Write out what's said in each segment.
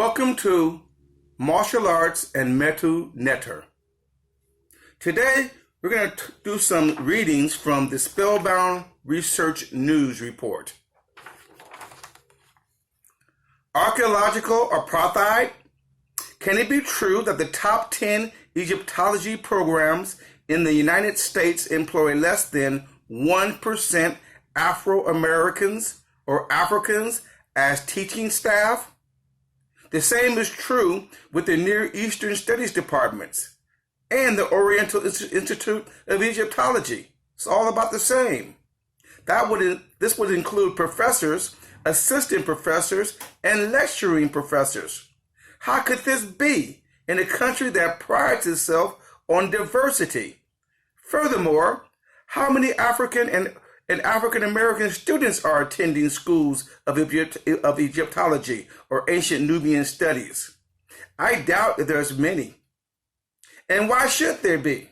Welcome to Martial Arts and Medu Neter. Today, we're going to do some readings from the Spellbound Research News Report. Archaeological apartheid? Can it be true that the top 10 Egyptology programs in the United States employ less than 1% Afro-Americans or Africans as teaching staff? The same is true with the Near Eastern Studies departments and the Oriental Institute of Egyptology. It's all about the same. This would include professors, assistant professors, and lecturing professors. How could this be in a country that prides itself on diversity? Furthermore, how many African and African American students are attending schools of Egyptology or ancient Nubian studies? I doubt that there's many. And why should there be?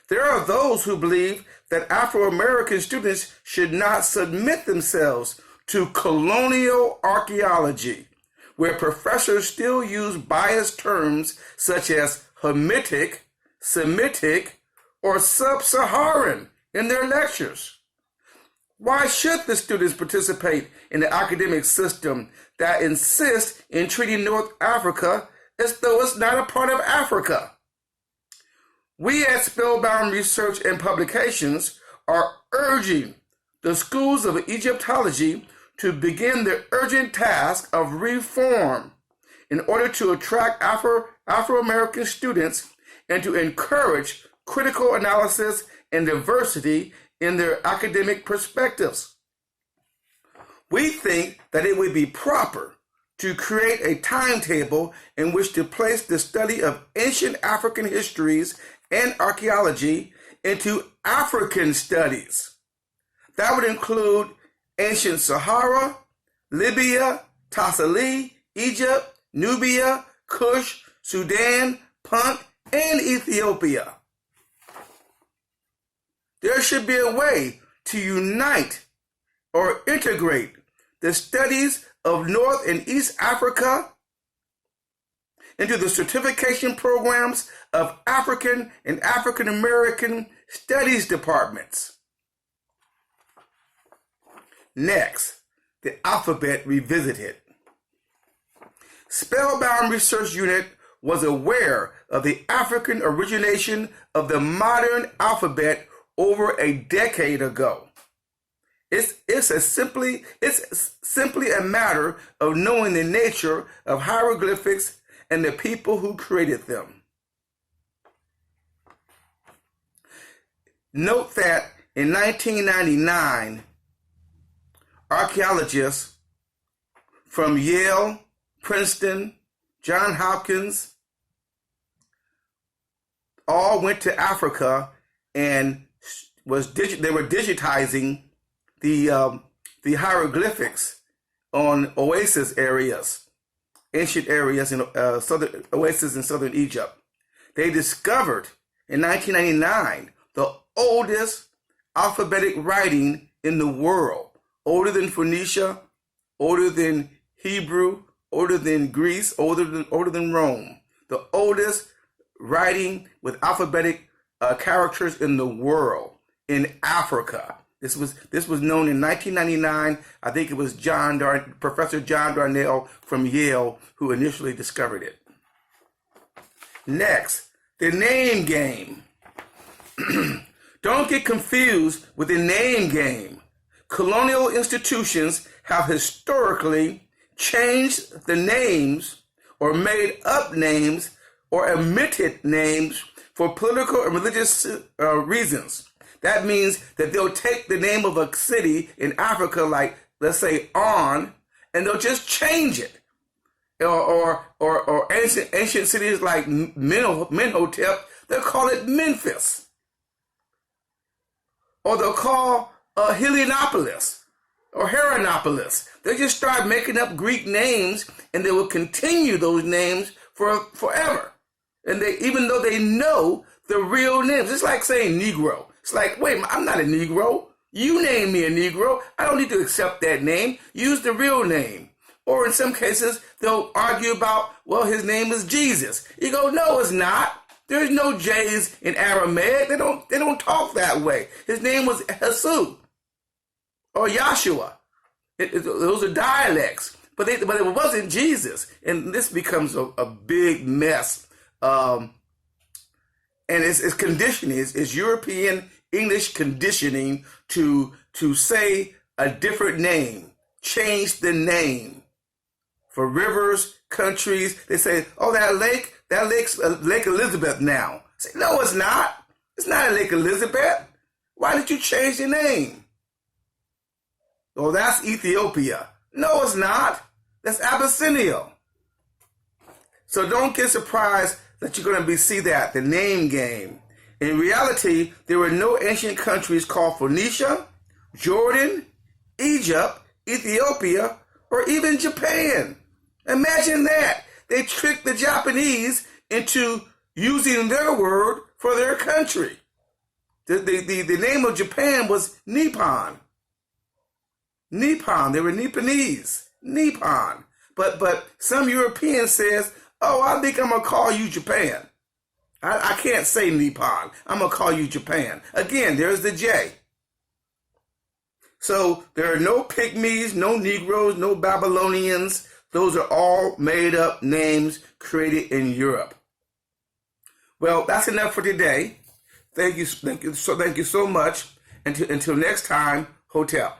There are those who believe that Afro-American students should not submit themselves to colonial archaeology, where professors still use biased terms such as Hamitic, Semitic, or Sub-Saharan in their lectures. Why should the students participate in the academic system that insists in treating North Africa as though it's not a part of Africa? We at Spellbound Research and Publications are urging the schools of Egyptology to begin the urgent task of reform in order to attract Afro-American students and to encourage critical analysis and diversity in their academic perspectives. We think that it would be proper to create a timetable in which to place the study of ancient African histories and archaeology into African studies. That would include ancient Sahara, Libya, Tassili, Egypt, Nubia, Kush, Sudan, Punt, and Ethiopia. There should be a way to unite or integrate the studies of North and East Africa into the certification programs of African and African American studies departments. Next, the alphabet revisited. Spellbound Research Unit was aware of the African origination of the modern alphabet over a decade ago. It's simply a matter of knowing the nature of hieroglyphics and the people who created them. Note that in 1999, archaeologists from Yale, Princeton, Johns Hopkins all went to Africa and they were digitizing the hieroglyphics on oasis areas, ancient areas in southern oasis in southern Egypt. They discovered in 1999 the oldest alphabetic writing in the world, older than Phoenicia, older than Hebrew, older than Greece, older than Rome. The oldest writing with alphabetic characters in the world, in Africa. This was known in 1999. I think it was Professor John Darnell from Yale who initially discovered it. Next, the name game. Don't get confused with the name game. Colonial institutions have historically changed the names or made up names or omitted names for political and religious reasons. That means that they'll take the name of a city in Africa, like, let's say, On, and they'll just change it. Or ancient cities like Menhotep, they'll call it Memphis. Or they'll call Heliopolis or Heranopolis. They just start making up Greek names, and they will continue those names forever. And even though they know the real names, it's like saying Negro. It's like, wait, I'm not a Negro. You named me a Negro. I don't need to accept that name. Use the real name. Or in some cases, they'll argue about, well, his name is Jesus. You go, no, it's not. There's no J's in Aramaic. They don't talk that way. His name was Jesus or Yahshua. Those are dialects, but it wasn't Jesus. And this becomes a big mess. And it's conditioning. It's European English conditioning to say a different name, change the name. For rivers, countries, they say, oh, that lake's Lake Elizabeth now. Say, no, it's not. It's not a Lake Elizabeth. Why did you change the name? Oh, that's Ethiopia. No, it's not. That's Abyssinia. So don't get surprised that you're going to see that, the name game. In reality, there were no ancient countries called Phoenicia, Jordan, Egypt, Ethiopia, or even Japan. Imagine that. They tricked the Japanese into using their word for their country. The name of Japan was Nippon. Nippon. They were Nipponese. Nippon. But some European says, oh, I think I'm going to call you Japan. I can't say Nippon. I'm going to call you Japan. Again, there's the J. So there are no pygmies, no Negroes, no Babylonians. Those are all made up names created in Europe. Well, that's enough for today. Thank you so much. Until next time, hotel.